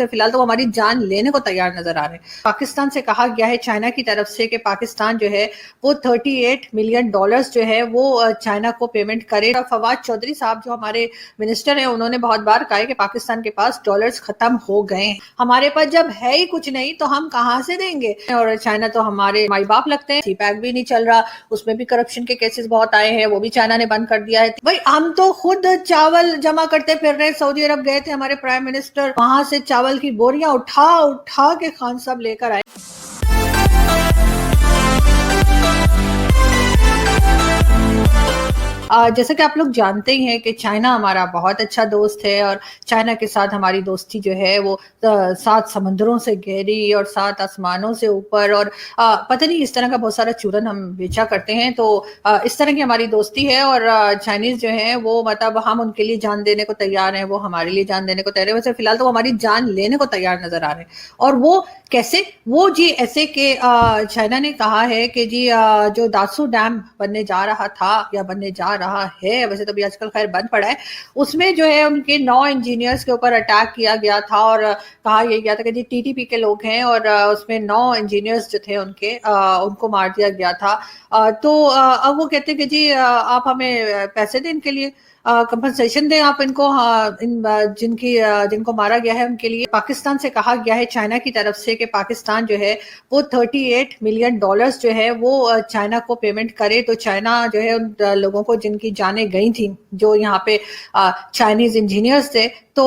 فی الحال تو ہماری جان لینے کو تیار نظر آ رہے ہیں۔ پاکستان سے کہا گیا ہے چائنا کی طرف سے کہ پاکستان جو ہے وہ $38 ملین جو ہے وہ چائنا کو پیمنٹ کرے۔ فواد چودھری صاحب جو ہمارے منسٹر ہیں انہوں نے بہت بار کہا ہے کہ پاکستان کے پاس ڈالرز ختم ہو گئے ہیں، ہمارے پاس جب ہے ہی کچھ نہیں تو ہم کہاں سے دیں گے، اور چائنا تو ہمارے مائی باپ لگتے ہیں۔ سی پیک بھی نہیں چل رہا، اس میں بھی کرپشن کے کیسز بہت آئے ہیں، وہ بھی چائنا نے بند کر دیا ہے۔ بھائی ہم تو خود چاول جمع کرتے پھر رہے، سعودی عرب گئے تھے ہمارے پرائم منسٹر، وہاں سے چاول کی بوریاں اٹھا اٹھا کے خان صاحب لے کر آئے۔ جیسا کہ آپ لوگ جانتے ہی ہیں کہ چائنا ہمارا بہت اچھا دوست ہے، اور چائنا کے ساتھ ہماری دوستی جو ہے وہ 7 سمندروں سے گہری اور 7 آسمانوں سے اوپر، اور پتہ نہیں اس طرح کا بہت سارا چورن ہم بیچا کرتے ہیں، تو اس طرح کی ہماری دوستی ہے۔ اور چائنیز جو ہیں وہ مطلب ہم ان کے لیے جان دینے کو تیار ہیں، وہ ہمارے لیے جان دینے کو تیار ہیں، ویسے فی الحال تو ہماری جان لینے کو تیار نظر آ رہے ہیں۔ اور وہ کیسے؟ وہ جی ایسے کہ چائنا نے کہا ہے کہ جی جو داسو ڈیم بننے جا رہا تھا یا بننے جا رہا ہے، ویسے تو بھی آج کل خیر بند پڑا ہے، اس میں جو ہے ان کے 9 انجینئرز کے اوپر اٹیک کیا گیا تھا، اور کہا یہ گیا تھا کہ جی ٹی ٹی پی کے لوگ ہیں، اور اس میں 9 انجینئرز جو تھے ان کو مار دیا گیا تھا۔ تو اب وہ کہتے ہیں کہ جی آپ ہمیں پیسے دیں ان کے لیے، کمپنسیشن دیں آپ ان کو، جن کو مارا گیا ہے ان کے لیے۔ پاکستان سے کہا گیا ہے چائنا کی طرف سے کہ پاکستان جو ہے وہ $38 ملین جو ہے وہ چائنا کو پیمنٹ کرے، تو چائنا جو ہے ان لوگوں کو جن کی جانیں گئی تھیں جو یہاں پہ چائنیز انجینئرز تھے، تو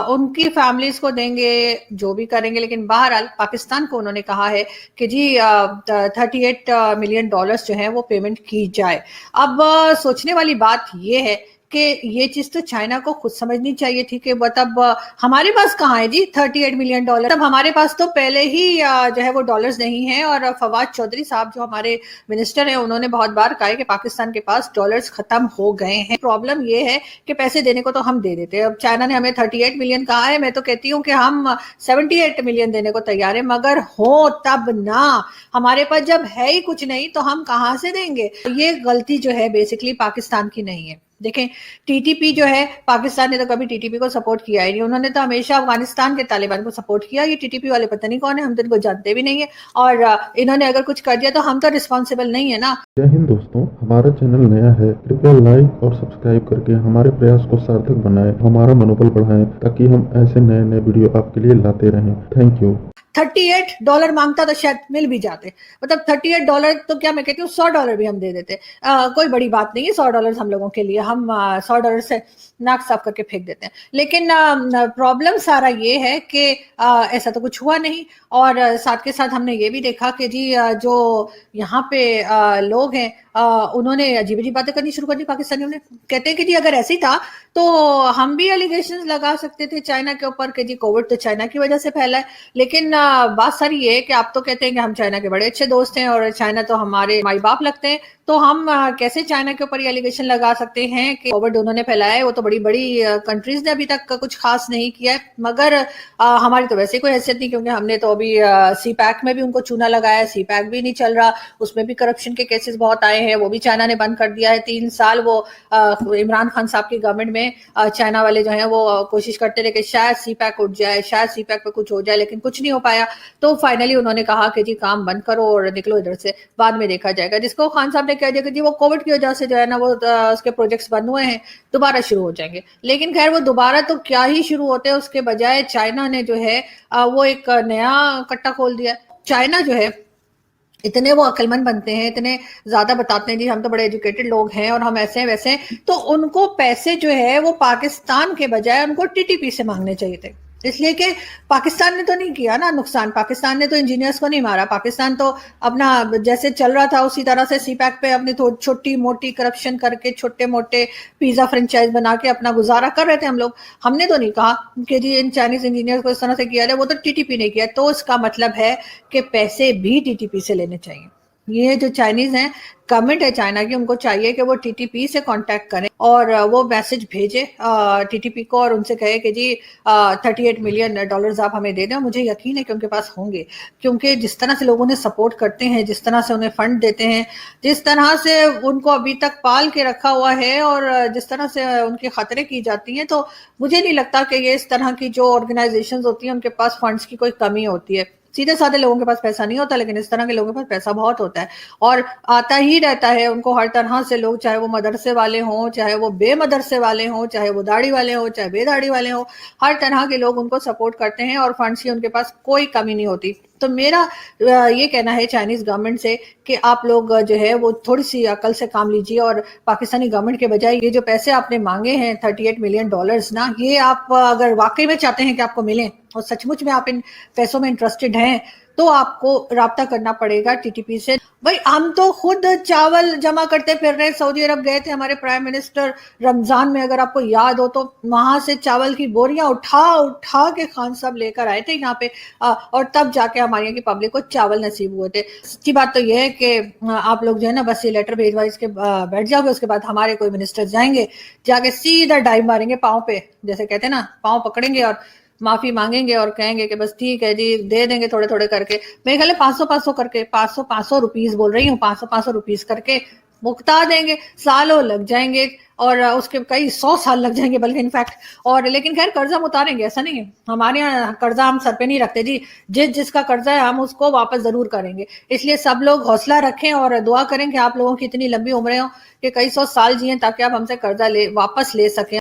ان کی فیملیز کو دیں گے، جو بھی کریں گے، لیکن بہرحال پاکستان کو انہوں نے کہا ہے کہ جی $38 ملین جو ہیں وہ پیمنٹ کی جائے۔ اب سوچنے والی بات یہ ہے کہ یہ چیز تو چائنا کو خود سمجھنی چاہیے تھی کہ مطلب ہمارے پاس کہاں ہے جی $38 ملین، تب ہمارے پاس تو پہلے ہی جو ہے وہ ڈالرز نہیں ہیں۔ اور فواد چودھری صاحب جو ہمارے منسٹر ہیں انہوں نے بہت بار کہا ہے کہ پاکستان کے پاس ڈالرز ختم ہو گئے ہیں۔ پرابلم یہ ہے کہ پیسے دینے کو تو ہم دے دیتے ہیں، اب چائنا نے ہمیں 38 ملین کہا ہے، میں تو کہتی ہوں کہ ہم 78 ملین دینے کو تیار ہیں، مگر ہو تب نہ، ہمارے پاس جب ہے ہی کچھ نہیں تو ہم کہاں سے دیں گے۔ یہ غلطی جو ہے بیسیکلی پاکستان کی نہیں ہے۔ دیکھیں ٹی ٹی پی جو ہے، پاکستان نے تو کبھی ٹی ٹی پی کو سپورٹ کیا ہی نہیں، انہوں نے تو ہمیشہ افغانستان کے طالبان کو سپورٹ کیا۔ یہ ٹی ٹی پی والے پتہ نہیں کون ہیں، ہم تو ان کو جانتے بھی نہیں ہیں، اور انہوں نے اگر کچھ کر دیا تو ہم تو رسپانسیبل نہیں ہے نا۔ جے ہند دوستوں، ہمارا چینل نیا ہے، کرپیا لائک اور سبسکرائب کر کے ہمارے پریاس کو سارتھک بنائیں، ہمارا منوبل بڑھائیں، تاکہ ہم ایسے نئے نئے ویڈیو آپ کے لیے لاتے رہیں۔ Thank you. $38 مانگتا تو شاید مل بھی جاتے، مطلب $38 تو کیا میں کہتی ہوں $100 بھی ہم دے دیتے، کوئی بڑی بات نہیں ہے $100 ہم لوگوں کے لیے، ہم $100 سے ناک صاف کر کے پھینک دیتے ہیں۔ لیکن پرابلم سارا یہ ہے کہ ایسا تو کچھ ہوا نہیں، اور ساتھ کے ساتھ ہم نے یہ بھی دیکھا کہ جی جو یہاں پہ لوگ ہیں انہوں نے عجیب عجیب باتیں کرنی شروع کر دی، پاکستانیوں نے، کہتے ہیں کہ جی اگر ایسی تھا تو ہم بھی الیگیشنز لگا سکتے تھے چائنا کے اوپر کہ جی کووڈ تو چائنا کی وجہ سے پھیلا ہے۔ لیکن بات ساری یہ ہے کہ آپ تو کہتے ہیں کہ ہم چائنا کے بڑے اچھے دوست ہیں اور چائنا تو ہمارے مائی باپ لگتے ہیں، تو ہم کیسے چائنا کے اوپر یہ الیگیشن لگا سکتے ہیں کہ کووڈ انہوں نے پھیلایا ہے؟ وہ تو بڑی بڑی کنٹریز نے ابھی تک کچھ خاص نہیں کیا ہے، مگر ہماری تو ویسے کوئی حیثیت نہیں، کیونکہ ہم نے تو ابھی سی پیک میں بھی ان کو چونا لگایا، سی پیک بھی نہیں چل رہا، اس میں بھی کرپشن کے کیسز بہت آئے ہیں، وہ بھی چائنا نے بند کر دیا ہے۔ 3 سال وہ عمران خان صاحب کی گورنمنٹ میں چائنا والے جو ہیں وہ کوشش کرتے رہے کہ شاید سی پیک اٹھ جائے، شاید سی پیک پہ کچھ ہو جائے، لیکن کچھ نہیں ہو پایا۔ تو فائنلی انہوں نے کہا کہ جی کام بند کرو اور نکلو ادھر سے، بعد میں دیکھا جائے گا، جس کو خان صاحب نے کہہ دیا کہ جی وہ کووڈ کی وجہ سے جو ہے نا وہ اس کے پروجیکٹس بند ہوئے ہیں، دوبارہ شروع ہو جائیں گے۔ لیکن خیر وہ دوبارہ تو کیا ہی شروع ہوتے ہیں، اس کے بجائے چائنا نے جو ہے وہ ایک نیا کٹا کھول دیا۔ چائنا جو ہے اتنے وہ عقل مند بنتے ہیں، اتنے زیادہ بتاتے ہیں جی ہم تو بڑے ایجوکیٹڈ لوگ ہیں اور ہم ایسے ہیں ویسے ہیں، تو ان کو پیسے جو ہے وہ پاکستان کے بجائے ان کو ٹی ٹی پی سے مانگنے چاہیے تھے، اس لیے کہ پاکستان نے تو نہیں کیا نا نقصان، پاکستان نے تو انجینئرز کو نہیں مارا، پاکستان تو اپنا جیسے چل رہا تھا اسی طرح سے سی پیک پہ اپنی چھوٹی موٹی کرپشن کر کے چھوٹے موٹے پیزا فرنچائز بنا کے اپنا گزارا کر رہے تھے ہم نے تو نہیں کہا کہ جی ان چائنیز انجینئرز کو اس طرح سے کیا جائے، وہ تو ٹی ٹی پی نہیں کیا، تو اس کا مطلب ہے کہ پیسے بھی ٹی ٹی پی سے لینے چاہیے۔ یہ جو چائنیز ہیں، گورنمنٹ ہے چائنا کی، ان کو چاہیے کہ وہ ٹی ٹی پی سے کانٹیکٹ کریں اور وہ میسج بھیجے ٹی ٹی پی کو اور ان سے کہے کہ جی $38 ملین آپ ہمیں دے دیں. مجھے یقین ہے کہ ان کے پاس ہوں گے، کیونکہ جس طرح سے لوگ انہیں سپورٹ کرتے ہیں، جس طرح سے انہیں فنڈ دیتے ہیں، جس طرح سے ان کو ابھی تک پال کے رکھا ہوا ہے اور جس طرح سے ان کے خطرے کی جاتی ہیں، تو مجھے نہیں لگتا کہ یہ اس طرح کی جو آرگنائزیشنز ہوتی ہیں ان کے پاس فنڈز کی کوئی کمی ہوتی ہے. سیدھے سادے لوگوں کے پاس پیسہ نہیں ہوتا، لیکن اس طرح کے لوگوں کے پاس پیسہ بہت ہوتا ہے اور آتا ہی رہتا ہے ان کو ہر طرح سے لوگ، چاہے وہ مدرسے والے ہوں، چاہے وہ بے مدرسے والے ہوں، چاہے وہ داڑھی والے ہوں، چاہے بے داڑھی والے ہوں، ہر طرح کے لوگ ان کو سپورٹ کرتے ہیں اور فنڈز کی ان کے پاس کوئی کمی نہیں ہوتی. تو میرا یہ کہنا ہے چائنیز گورنمنٹ سے کہ آپ لوگ جو ہے وہ تھوڑی سی عقل سے کام لیجیے اور پاکستانی گورنمنٹ کے بجائے یہ جو پیسے آپ نے مانگے ہیں $38 ملین نا، یہ آپ اگر واقعی میں چاہتے ہیں کہ آپ کو ملیں اور سچ مچ میں آپ ان پیسوں میں انٹرسٹڈ ہیں تو آپ کو رابطہ کرنا پڑے گا ٹی ٹی پی سے. بھائی ہم تو خود چاول جمع کرتے پھر رہے، سعودی عرب گئے تھے ہمارے پرائم منسٹر رمضان میں، اگر آپ کو یاد ہو تو وہاں سے چاول کی بوریاں اٹھا اٹھا کے خان صاحب لے کر آئے تھے یہاں پہ، اور تب جا کے ہمارے یہاں کی پبلک کو چاول نصیب ہوئے تھے. سچی بات تو یہ ہے کہ آپ لوگ جو ہے نا بس یہ لیٹر بھیجوا اس کے بیٹھ جاؤ گے، اس کے بعد ہمارے کوئی منسٹر جائیں گے، جا کے سیدھا ڈائیو ماریں گے پاؤں پہ، جیسے کہتے ہیں نا، پاؤں پکڑیں گے اور معافی مانگیں گے اور کہیں گے کہ بس ٹھیک ہے جی دے دیں گے تھوڑے تھوڑے کر کے. میرے خیال ہے 500 کر کے، 500 روپیز بول رہی ہوں، 500 روپیز کر کے مکتا دیں گے. سالوں لگ جائیں گے اور اس کے کئی 100 سال لگ جائیں گے بلکہ انفیکٹ. اور لیکن خیر قرضہ ہم اتاریں گے، ایسا نہیں ہے، ہمارے یہاں قرضہ ہم سر پہ نہیں رکھتے جی، جس کا قرضہ ہے ہم اس کو واپس ضرور کریں گے. اس لیے سب لوگ حوصلہ رکھیں اور دعا کریں کہ آپ لوگوں کی اتنی لمبی عمریں ہوں کہ کئی 100 سال جئیں تاکہ آپ ہم سے قرضہ واپس لے سکیں.